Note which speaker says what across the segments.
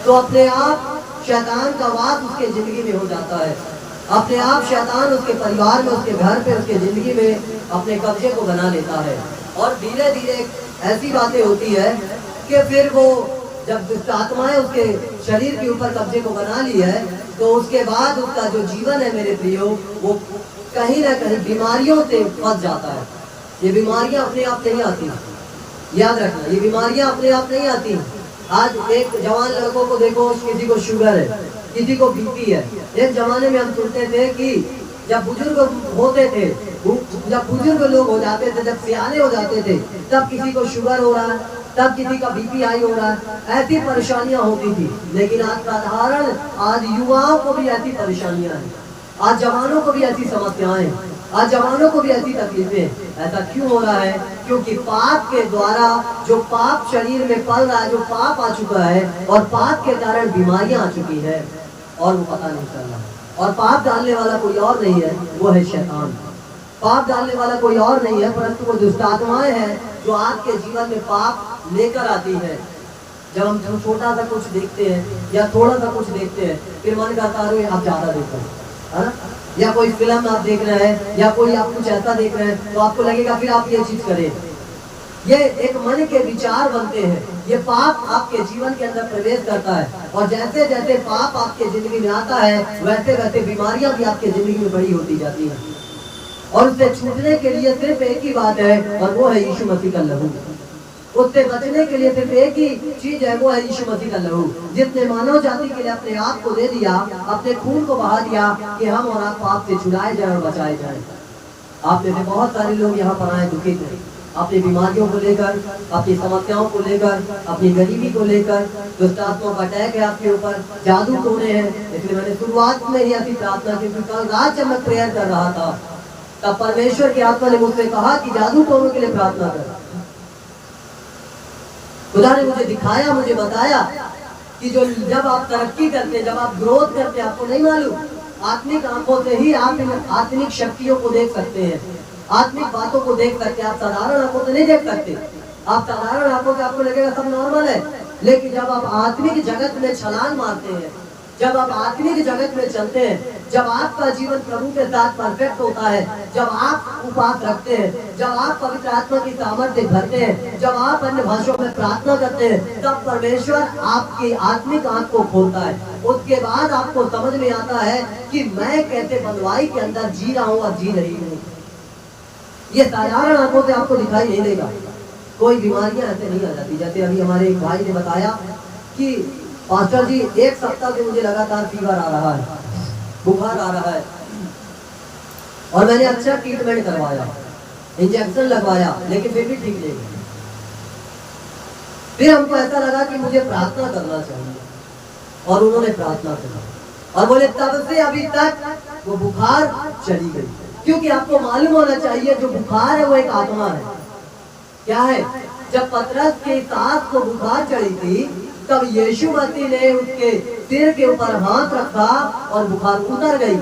Speaker 1: तो अपने आप शैतान का वास उसके जिंदगी में हो जाता है। अपने आप शैतान उसके परिवार में, उसके घर पे, उसके जिंदगी में अपने कब्जे को बना लेता है। और धीरे धीरे ऐसी बातें होती है कि फिर वो जब दुष्ट आत्माएं उसके शरीर के ऊपर कब्जे को बना ली है, तो उसके बाद उसका जो जीवन है मेरे प्रियो, वो कहीं ना कहीं बीमारियों से फंस जाता है। ये बीमारियां अपने आप नहीं आती, याद रखना, ये बीमारियां अपने आप नहीं आती। आज एक जवान लड़कों को देखो, किसी को शुगर है, किसी को बीपी है। एक जमाने में हम सुनते थे कि जब बुजुर्ग होते थे, जब बुजुर्ग लोग हो जाते थे, जब सियाने हो जाते थे, तब किसी को शुगर हो रहा है, तब किसी का बीपी हाई हो रहा है, ऐसी परेशानियां होती थी। लेकिन आज साधारण, आज युवाओं को भी ऐसी परेशानियां हैं, आज जवानों को भी ऐसी समस्याएं, आज जवानों को भी ऐसी तकलीफें। ऐसा क्यों हो रहा है? क्योंकि पाप के द्वारा जो पाप शरीर में पल रहा है, जो पाप आ चुका है, और पाप के कारण बीमारियां आ चुकी है और वो पता नहीं चल रहा। और पाप डालने वाला कोई और नहीं है, वो है शैतान। पाप डालने वाला कोई और नहीं है, परंतु वो दुष्ट आत्माएं हैं जो आपके जीवन में पाप लेकर आती है। जब हम छोटा सा कुछ देखते हैं या थोड़ा सा कुछ देखते हैं, फिर मन करता है आप ज्यादा देखो, है ना? या कोई फिल्म आप देख रहे हैं, या कोई आप कुछ ऐसा देख रहे हैं, तो आपको लगेगा फिर आप ये चीज करें। ये एक मन के विचार बनते हैं। ये पाप आपके जीवन के अंदर प्रवेश करता है, और जैसे जैसे पाप आपके जिंदगी में आता है, वैसे वैसे बीमारियां भी आपके जिंदगी में बड़ी होती जाती हैं। और उससे छूटने के लिए सिर्फ एक ही बात है, और वो है यीशु मसीह का लहू। उससे बचने के लिए सिर्फ एक ही चीज है, वो है यीशु मसीह का लहू, जिसने मानव जाति के लिए अपने आप को दे दिया, अपने खून को बहा दिया कि हम और आप पाप से छुड़ाए जाए और बचाए जाए। आप में से बहुत सारे लोग यहाँ पर आए दुखित हैं, अपनी बीमारियों को लेकर, अपनी समस्याओं को लेकर, अपनी गरीबी को लेकर। दुष्ट आत्माओं का अटैक है आपके ऊपर, जादू टोने हैं। इसलिए मैंने शुरुआत में ही ऐसी प्रार्थना की, कल रात जब मैं प्रेयर कर रहा था, तब परमेश्वर की आत्मा ने मुझसे कहा कि जादू टोनों के लिए प्रार्थना कर। खुदा ने मुझे दिखाया, मुझे बताया कि जो जब आप तरक्की करते, जब आप ग्रोथ करते, आपको नहीं मालूम, आत्मिक आंखों से ही आप इन आत्मिक शक्तियों को देख सकते हैं, आत्मिक बातों को देख सकते हैं। आप साधारण आंखों से नहीं देख सकते। आप साधारण आंखों से आपको लगेगा सब नॉर्मल है, लेकिन जब आप आत्मिक जगत में छलांग मारते हैं, जब आप आत्मिक जगत में चलते हैं, जब आपका जीवन प्रभु के साथ परफेक्ट होता है, जब आप उपवास रखते हैं, जब आप पवित्र आत्मा की सामर्थ्य भरते हैं, जब आप अन्य भाषाओं में प्रार्थना करते हैं, तब परमेश्वर आपकी आत्मिक आंख को खोलता है। उसके बाद आपको समझ में आता है कि मैं कैसे बंधुआई के अंदर जी रहा हूँ और जी रही हूँ। ये साधारण आंखों से आपको दिखाई नहीं देगा। कोई बीमारियां ऐसे नहीं आ जाती। जैसे अभी हमारे एक भाई ने बताया कि पास्टर जी, एक सप्ताह से मुझे लगातार फीवर आ रहा है, बुखार आ रहा है, और मैंने अच्छा ट्रीटमेंट करवाया, इंजेक्शन लगवाया, लेकिन फिर भी ठीक नहीं। फिर हमको ऐसा लगा कि मुझे प्रार्थना करना चाहिए, और उन्होंने प्रार्थना करी, और बोले तब से अभी तक वो बुखार चली गई। क्योंकि आपको मालूम होना चाहिए, जो बुखार है वो एक आत्मा है। क्या है? जब पतरस के सास को बुखार चढ़ी थी, तब यीशु मसीह ने उसके सिर के ऊपर हाथ रखा और बुखार उतर गई।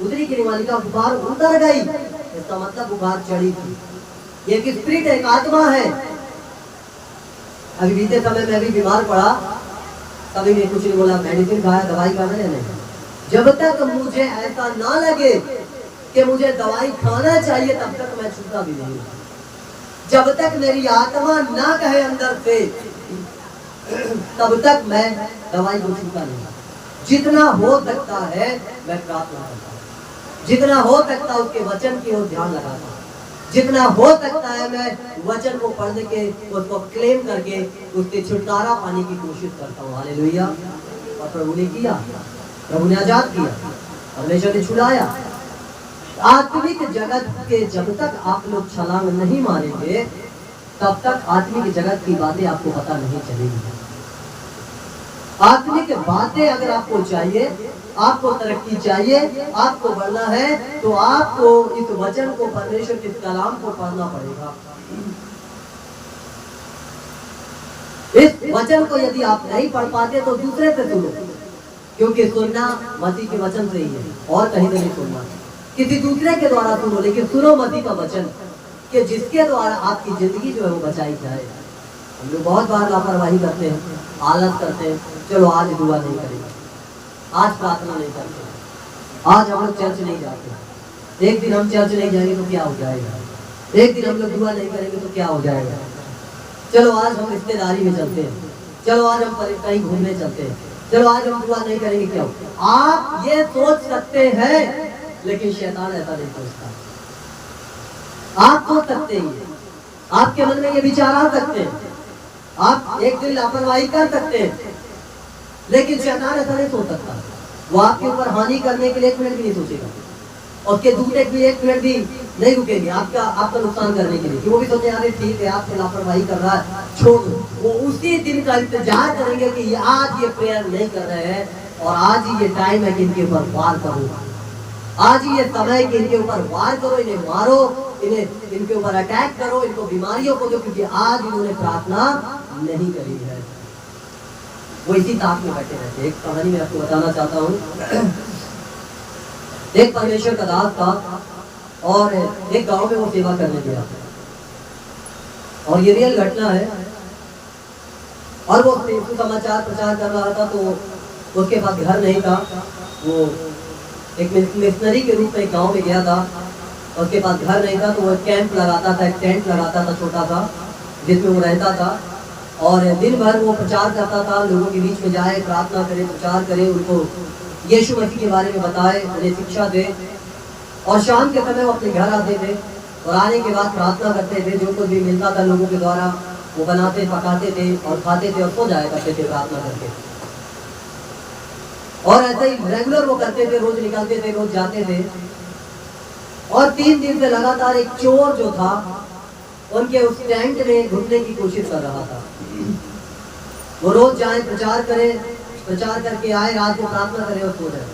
Speaker 1: उतरी की निवालिका बुखार उतर गई, इसका मतलब बुखार चढ़ी थी। एक स्पिरिट, एक आत्मा है। अभी बीते समय में भी बीमार पड़ा, कभी ने कुछ नहीं बोला, मेडिसिन खाया, दवाई खाना है नहीं। जब तक मुझे ऐसा ना लगे कि मुझे दवाई खाना चाहिए, तब तक मैं छूटा भी नहीं। जब तक मेरी आत्मा ना कहे अंदर से, तब तक मैं दवाई को छूटा नहीं। जितना हो सकता है मैं प्रार्थना करता हूँ, जितना हो सकता है उसके वचन की ओर ध्यान लगाता हूँ, जितना हो सकता है मैं वचन को पढ़ने के, उसको क्लेम करके उससे छुटकारा पाने की कोशिश करता हूँ। हालेलुया। और प्रभु ने किया, प्रभु ने आजाद किया, परमेश्वर ने छुड़ाया। आत्मिक जगत के जब तक आप लोग छलांग नहीं मारेंगे, तब तक आत्मिक जगत की बातें आपको पता नहीं चलेगी। आत्मिक बातें अगर आपको चाहिए, आपको तरक्की चाहिए, आपको बढ़ना है, तो आपको इस वचन को, परमेश्वर के कलाम को पढ़ना पड़ेगा। इस वचन को यदि आप नहीं पढ़ पाते तो दूसरे से सुनो, क्योंकि सुनना मसीह के वचन से ही है, और कहीं नहीं सुनना। किसी दूसरे के द्वारा सुनो, लेकिन सुनो मसीह का वचन, कि जिसके द्वारा आपकी जिंदगी जो है वो बचाई जाए। हम लोग बहुत बार लापरवाही करते हैं, आलस करते हैं, चलो आज दुआ नहीं करेंगे, आज प्रार्थना नहीं करते, आज हम लोग चर्च नहीं जाते। एक दिन हम चर्च नहीं जाएंगे तो क्या हो जाएगा, एक दिन हम लोग दुआ नहीं करेंगे तो क्या हो जाएगा। चलो आज हम रिश्तेदारी में चलते हैं, चलो आज हम कहीं घूमने चलते हैं, चलो आज हम दुआ नहीं करेंगे, क्या हो। आप ये सोच सकते हैं, लेकिन शैतान ऐसा नहीं सोचता। आप सोच सकते हैं, आपके मन में ये विचार आ सकते हैं, आप एक दिन लापरवाही कर सकते हैं, लेकिन शैतान ऐसा नहीं सोच सकता। वो आपके ऊपर हानि करने के लिए 1 मिनट भी नहीं सोचेगा, उसके दूसरे भी 1 मिनट भी नहीं रुकेंगे आपका नुकसान करने के लिए। कि वो भी सोचे यार ठीक है, आपसे लापरवाही कर रहा है, छोड़। वो उसी दिन का इंतजार करेंगे कि आज ये प्रेयर नहीं कर रहे हैं और आज ही ये टाइम है कि इनके ऊपर वार करो, आज ही ये समय कि इनके ऊपर वार करो, इन्हें मारो, इनके ऊपर अटैक करो, इनको बीमारियों को दो, क्योंकि आज इन्होंने प्रार्थना नहीं करी है। वो इसी ताक में बैठे रहते। एक कहानी मैं आपको बताना चाहता हूँ। एक परमेश्वर का दास था और एक गांव में वो सेवा करने गया, और ये रियल घटना है। और वो समाचार प्रचार कर रहा था, तो उसके पास घर नहीं था। वो एक मिशनरी के रूप में गांव में गया था, उसके पास घर नहीं था, तो वो कैंप लगाता था, एक टेंट लगाता था छोटा सा, जिसमें वो रहता था। और दिन भर वो प्रचार करता था, लोगों के बीच में जाए, प्रार्थना करे, प्रचार करे, उनको यीशु मसीह के बारे में बताए, उन्हें शिक्षा दे। और शाम के समय वो अपने घर आते थे और आने के बाद प्रार्थना करते थे। जो कुछ भी मिलता था लोगों के द्वारा वो बनाते, पकाते थे और खाते थे और सो जाया करते थे प्रार्थना करके। और ऐसे ही रेगुलर वो करते थे, रोज निकलते थे, रोज जाते थे। और 3 दिन से लगातार एक चोर जो था उनके उस टेंट में घुसने की कोशिश कर रहा था। वो रोज जाए, प्रचार करे, प्रचार करके आए, रात को प्रार्थना करे और सो जाए।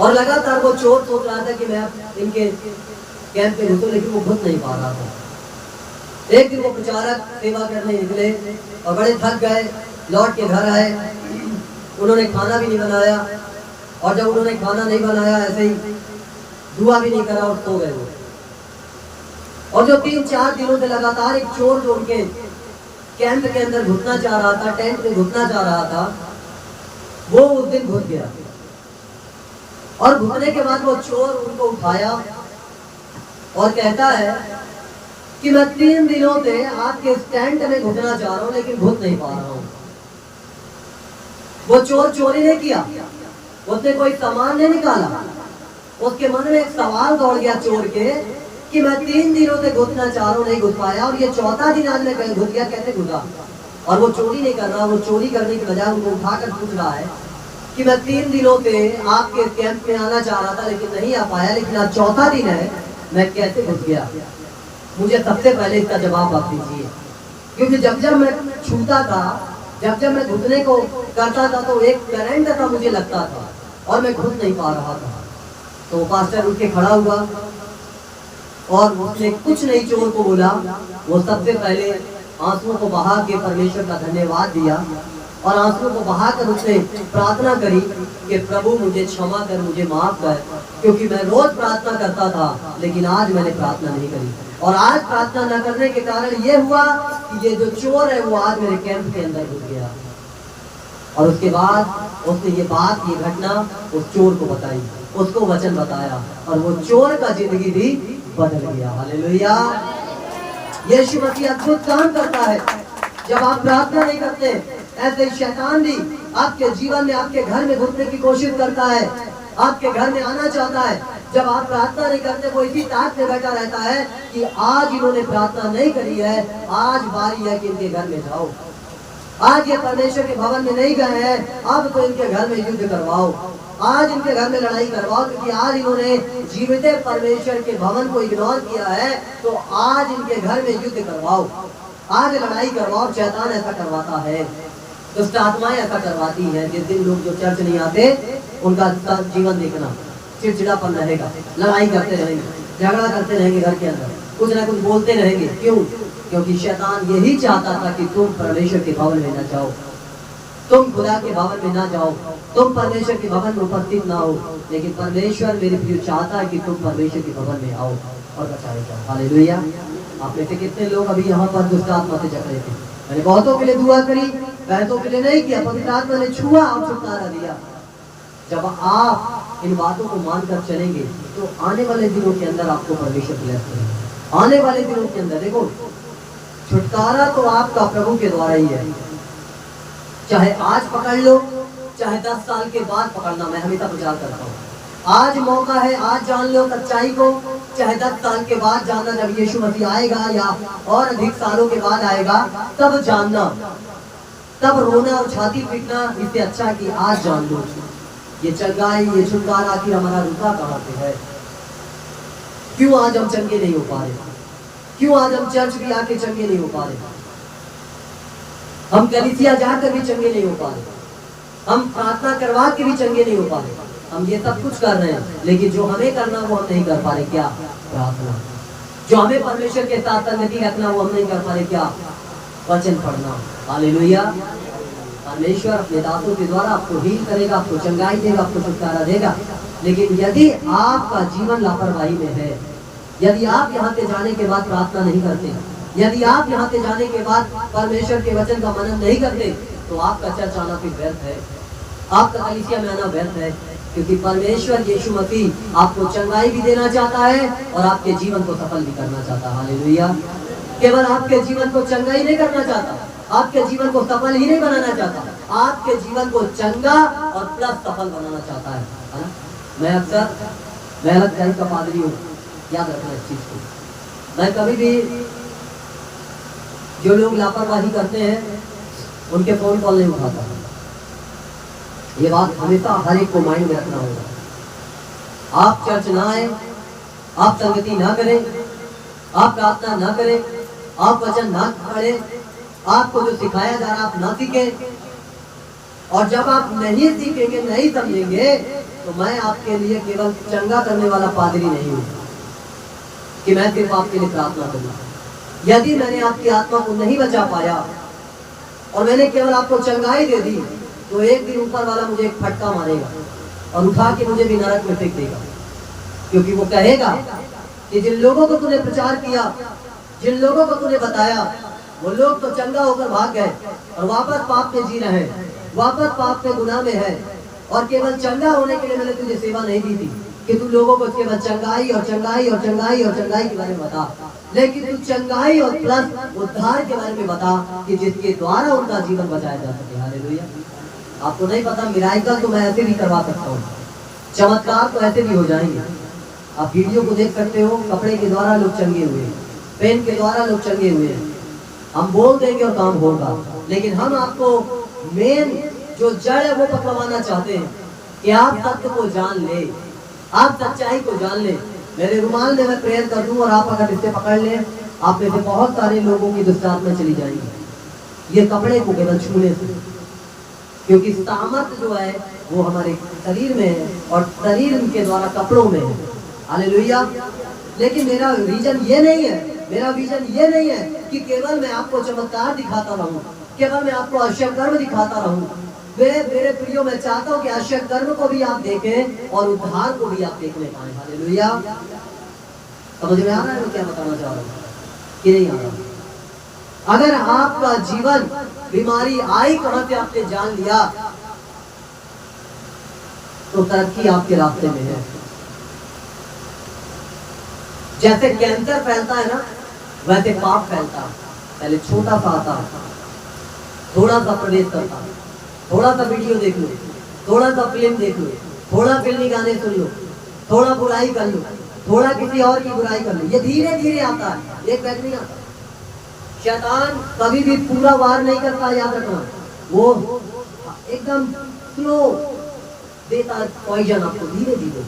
Speaker 1: और लगातार वो चोर सोच रहा था कि मैं इनके कैंप में घुसूं, लेकिन वो घुस नहीं पा रहा था। एक दिन वो प्रचारक सेवा करने निकले और बड़े थक गए, लौट के घर आए। उन्होंने खाना भी नहीं बनाया, और जब उन्होंने खाना नहीं बनाया, ऐसे ही दुआ भी नहीं करा और सो गए वो। और जो 3-4 दिनों से लगातार एक चोर जो उनके कैंप के अंदर घुसना चाह रहा था, टेंट में घुसना चाह रहा था, वो उस दिन घुस गया। और घुसने के बाद वो चोर उनको उठाया और कहता है कि मैं 3 दिनों से आपके टेंट में घुसना चाह रहा हूं, लेकिन घुस नहीं पा रहा हूं। वो चोर चोरी नहीं किया, उसने कोई सामान नहीं निकाला। उसके मन में एक सवाल दौड़ गया चोर के कि मैं 3 दिनों से घुसना चाह रहा हूं, नहीं घुस पाया, और ये 4था दिन आज मैं घुस गया, कैसे घुसा। और वो चोरी नहीं कर रहा, वो चोरी करने की बजाय उनको उठाकर पूछ रहा है कि मैं 3 दिनों से आपके कैंप में आना चाह रहा था, लेकिन नहीं आ पाया, लेकिन आज 4था दिन है, मैं कैसे घुस गया। मुझे सबसे पहले इसका जवाब आप दीजिए, क्योंकि जब मैं छूता था, जब मैं घुसने को करता था, तो एक करंट था मुझे लगता था, और मैं घुस नहीं पा रहा था। तो पास्टर उठ के खड़ा हुआ और उसने कुछ नहीं चोर को बोला। वो सबसे पहले आंसुओं को बहा के परमेश्वर का धन्यवाद दिया, और आंसुओं को बहाकर उसने प्रार्थना करी कि प्रभु मुझे क्षमा कर, मुझे माफ कर, क्योंकि मैं रोज प्रार्थना करता था, लेकिन आज मैंने प्रार्थना नहीं करी। और आज प्रार्थना न करने के कारण ये हुआ कि ये जो चोर है वो आज मेरे कैंप के अंदर घुस गया। और उसके बाद उसने ये बात, ये घटना उस चोर को बताई, उसको वचन बताया, और वो चोर का जिंदगी भी बदल गया। हालेलुया। यीशु मसीह अद्भुत काम करता है जब आप प्रार्थना नहीं करते। ऐसे ही शैतान भी आपके जीवन में, आपके घर में घुसने की कोशिश करता है, आपके घर में आना चाहता है। जब आप प्रार्थना नहीं करते, वो इसी ताक में बैठा रहता है कि आज इन्होंने प्रार्थना नहीं करी है, आज बारी है कि इनके घर में जाओ, आज ये परमेश्वर के भवन में नहीं गए हैं, अब तो इनके घर में युद्ध करवाओ, आज इनके घर में लड़ाई करवाओ, क्योंकि आज इन्होंने जीवित परमेश्वर के भवन को इग्नोर किया है, तो आज इनके घर में युद्ध करवाओ, आज लड़ाई करवाओ। शैतान ऐसा करवाता है, दुष्ट आत्माएं ऐसा करवाती हैं। जिस दिन लोग जो चर्च नहीं आते, उनका जीवन देखना चिड़चिड़ापन रहेगा, लड़ाई करते रहेंगे, झगड़ा करते रहेंगे, घर के अंदर कुछ ना कुछ बोलते रहेंगे। क्यों? क्योंकि शैतान यही चाहता था कि तुम परमेश्वर के भवन में न जाओ, तुम खुदा के भवन में ना जाओ, तुम परमेश्वर के भवन में उपस्थित ना हो। लेकिन परमेश्वर मेरे प्रिय चाहता है कि तुम परमेश्वर के भवन में आओ और बचाए जाओ। हालेलुया। आप में से कितने लोग अभी यहाँ पर दुष्ट आत्मा से जकड़े थे? मैंने बहुतों के लिए दुआ करी, बहुतों के लिए नहीं किया, पवित्र आत्मा ने छुआ और छुटकारा दिया। जब आप इन बातों को मानकर चलेंगे तो आने वाले दिनों के अंदर आपको परमेश्वर ब्लेस करेगा। आने वाले दिनों के अंदर देखो, छुटकारा तो आपका प्रभु के द्वारा ही है। चाहे आज पकड़ लो, चाहे 10 साल के बाद पकड़ना, मैं हमेशा प्रचार करता हूँ। आज मौका है, आज जान लो सच्चाई को, चाहे 10 साल के बाद जानना, जब यीशु मसीह आएगा या और अधिक सालों के बाद आएगा तब जानना, तब रोना और छाती पीटना, इससे अच्छा कि आज जान लो। ये चंगाई, ये छुटकारा आखिर हमारा रुका कहाँ पे है? क्यों आज हम चंगे नहीं हो पा रहे? क्यों आज हम चर्च भी आके चंगे नहीं हो पा रहे? हम कलीसिया जाकर भी चंगे नहीं हो पा रहे, हम प्रार्थना करवा के भी चंगे नहीं हो पा रहे। हम ये सब कुछ कर रहे हैं, लेकिन जो हमें करना वो हम नहीं कर पा रहे। क्या? प्रार्थना। जो हमें परमेश्वर के साथ संगति रखना वो हम नहीं कर पा रहे। क्या? वचन पढ़ना। हालेलुया। परमेश्वर अपने दासों के द्वारा आपको हील करेगा, आपको चंगाई देगा, आपको छुटकारा देगा। लेकिन यदि आपका जीवन लापरवाही में है, यदि आप यहाँ से जाने के बाद प्रार्थना नहीं करते, यदि आप यहाँ से जाने के बाद परमेश्वर के वचन का मनन नहीं करते, तो आपका चर्च आना फिर व्यर्थ है, आपका कलीसिया में आना व्यर्थ है। क्योंकि परमेश्वर यीशु मसीह आपको चंगाई भी देना चाहता है और आपके जीवन को सफल भी करना चाहता है। हालेलुया। केवल आपके जीवन को चंगाई नहीं करना चाहता, आपके जीवन को सफल ही नहीं बनाना चाहता, आपके जीवन को चंगा और प्लस सफल बनाना चाहता है ना? मैं अलग टाइप का पादरी हूँ, याद रखना इस चीज को। मैं कभी भी जो लोग लापरवाही करते हैं उनके फोन कॉल नहीं उठाता। ये बात हमेशा हर एक को माइंड में रखना होगा। आप चर्च ना आए, आप संगति ना करें, आप प्रार्थना ना करें, आप वचन ना पढ़े, आपको जो सिखाया जा रहा आप ना सीखें, और जब आप नहीं सीखेंगे, नहीं समझेंगे, तो मैं आपके लिए केवल चंगा करने वाला पादरी नहीं हूँ कि मैं सिर्फ आपके लिए प्रार्थना करूँ। यदि मैंने आपकी आत्मा को नहीं बचा पाया और मैंने केवल आपको चंगाई दे दी, तो एक दिन ऊपर वाला मुझे एक फटका मारेगा और उठा के मुझे भी नरक में फेंक देगा। क्योंकि वो कहेगा कि जिन लोगों को तूने प्रचार किया, जिन लोगों को तूने बताया, वो लोग तो चंगा होकर भाग गए और वापस पाप में जी रहे हैं, वापस पाप में गुनाह में है। और केवल चंगा होने के लिए मैंने तुझे सेवा नहीं दी थी कि तू लोगों को केवल चंगाई और चंगाई और चंगाई और चंगाई के बारे में बता, लेकिन तू चंगाई और प्लस उद्धार के बारे में बता कि जिसके द्वारा उनका जीवन बचाया जा सके। हालेलुया। आपको नहीं पता, मिराकल तो मैं ऐसे भी करवा सकता हूँ, चमत्कार तो ऐसे भी हो जाएंगे। आप वीडियो को देख सकते हो, कपड़े के द्वारा लोग चंगे हुए, पेन के द्वारा लोग चंगे हुए। हम बोल देंगे और काम होगा, लेकिन हम आपको मेन जो जड़ है वो पकड़वाना चाहते हैं कि आप सत्य को जान ले, आप सच्चाई को जान ले। मेरे रुमाल में मैं प्रेयर कर दूं और आप अगर इससे पकड़ लें, आप में से बहुत सारे लोगों की दुष्ट आत्मा चली जाएंगी ये कपड़े को केवल छूने से। क्योंकि सामर्थ जो है वो हमारे शरीर में है और शरीर के द्वारा कपड़ों में है। हालेलुया। लेकिन मेरा विजन ये नहीं है, मेरा विजन ये नहीं है कि केवल मैं आपको चमत्कार दिखाता रहूं, केवल मैं आपको आश्चर्य कर्म दिखाता रहूं। मेरे प्रियो, मैं चाहता हूं कि आश्चर्य कर्म को भी आप देखें और उद्धार को भी आप देखने पाएं। हालेलुया। समझ में आ रहा है मैं क्या बताना चाह रहा हूं कि नहीं आ रहा? अगर आपका जीवन बीमारी आई कहां से आपने जान लिया, तो तरक्की आपके रास्ते में है। जैसे कैंसर फैलता है ना, वैसे पाप फैलता है। पहले छोटा सा आता, थोड़ा सा प्रवेश करता, थोड़ा सा वीडियो देख लो, थोड़ा सा फिल्म देख लो, थोड़ा फिल्मी गाने सुन लो, थोड़ा बुराई कर लो, थोड़ा किसी और की बुराई कर लो। ये धीरे धीरे आता है, एक बैग नहीं आता। शैतान कभी भी पूरा वार नहीं करता, याद रखना। वो एकदम स्लो देता है पॉइजन आपको, धीरे धीरे।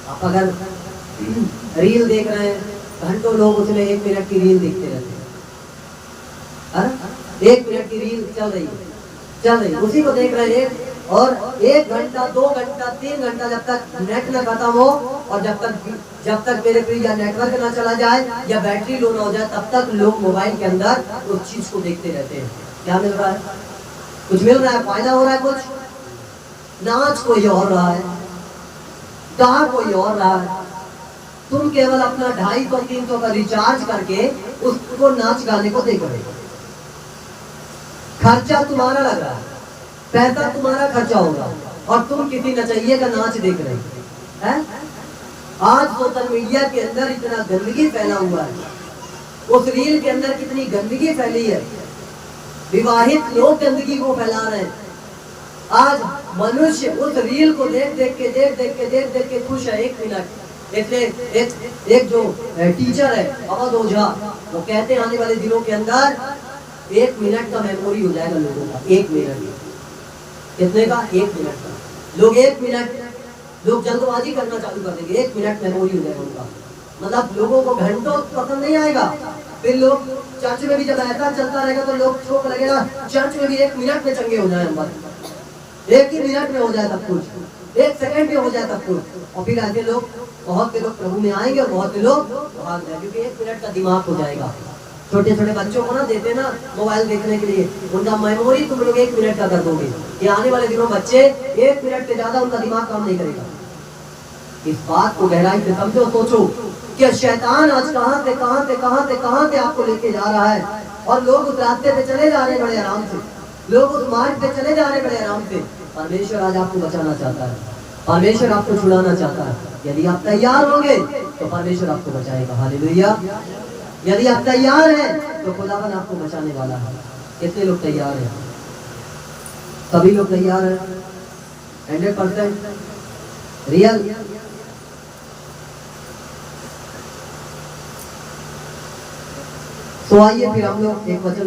Speaker 1: आप अगर रील देख रहे हैं, घंटों लोग उसमें 1 मिनट की रील देखते रहते हैं। 1 मिनट की रील चल रही है, उसी को देख रहे हैं। और 1 घंटा, 2 घंटा, 3 घंटा जब तक नेट न खत्म हो और जब तक मेरे प्रिय या नेटवर्क ना चला जाए या बैटरी लो ना हो जाए, तब तक लोग मोबाइल के अंदर उस चीज को देखते रहते हैं। क्या मिल रहा है? कुछ मिल रहा है, फायदा हो रहा है कुछ? नाच कोई और रहा है, गा कोई और रहा है, तुम केवल अपना 250-300 का रिचार्ज करके उसको नाच गाने को देख रहे हो। खर्चा तुम्हारा लग रहा है, पैसा तुम्हारा खर्चा होगा, और तुम किसी नचैये का नाच देख रहे हैं। आज सोशल मीडिया के अंदर इतना गंदगी फैला हुआ है, उस रील के अंदर कितनी गंदगी फैली है, विवाहित लोग गंदगी को फैला रहे हैं। आज मनुष्य उस रील को देख देख के खुश है। 1 मिनट एक जो टीचर है अवध ओझा, वो कहते हैं आने वाले दिनों के अंदर 1 मिनट का मेमोरी हो जाएगा लोगों का। 1 मिनट कितने का? 1 मिनट का। लोग 1 मिनट लोग जल्दबाजी करना चालू कर देंगे, 1 मिनट मेमोरी हो जाएगा उनका। मतलब लोगों को घंटों पसंद नहीं आएगा। फिर लोग चर्च में भी जब ऐसा चलता रहेगा तो लोग शौक लगेगा चर्च में भी 1 मिनट में चंगे हो जाए हम, 1 ही मिनट में हो जाए सब कुछ, 1 सेकंड में हो जाए सब कुछ। और फिर ऐसे लोग, बहुत से लोग प्रभु में आएंगे और बहुत से लोग भाग जाएंगे, क्योंकि 1 मिनट का दिमाग हो जाएगा। छोटे छोटे बच्चों को ना देते ना मोबाइल देखने के लिए, उनका मेमोरी तुम लोग 1 मिनट का कर दोगे। कि आने वाले दिनों बच्चे 1 मिनट से ज्यादा उनका दिमाग काम नहीं करेगा। इस बात को गहराई से समझो, सोचो कि शैतान आज कहां से आपको लेके जा रहा है। और लोग उस रास्ते पे चले जा रहे हैं बड़े आराम से, लोग उस मार्ग पे चले जा रहे हैं बड़े आराम से। परमेश्वर आज आपको बचाना चाहता है, परमेश्वर आपको छुड़ाना चाहता है। यदि आप तैयार होंगे तो परमेश्वर आपको बचाएगा। हालेलुया। यदि आप तैयार हैं तो खुदावन आपको बचाने वाला है। कितने लोग तैयार हैं? सभी लोग तैयार हैं 100% रियल। तो आइए फिर हम लोग एक वचन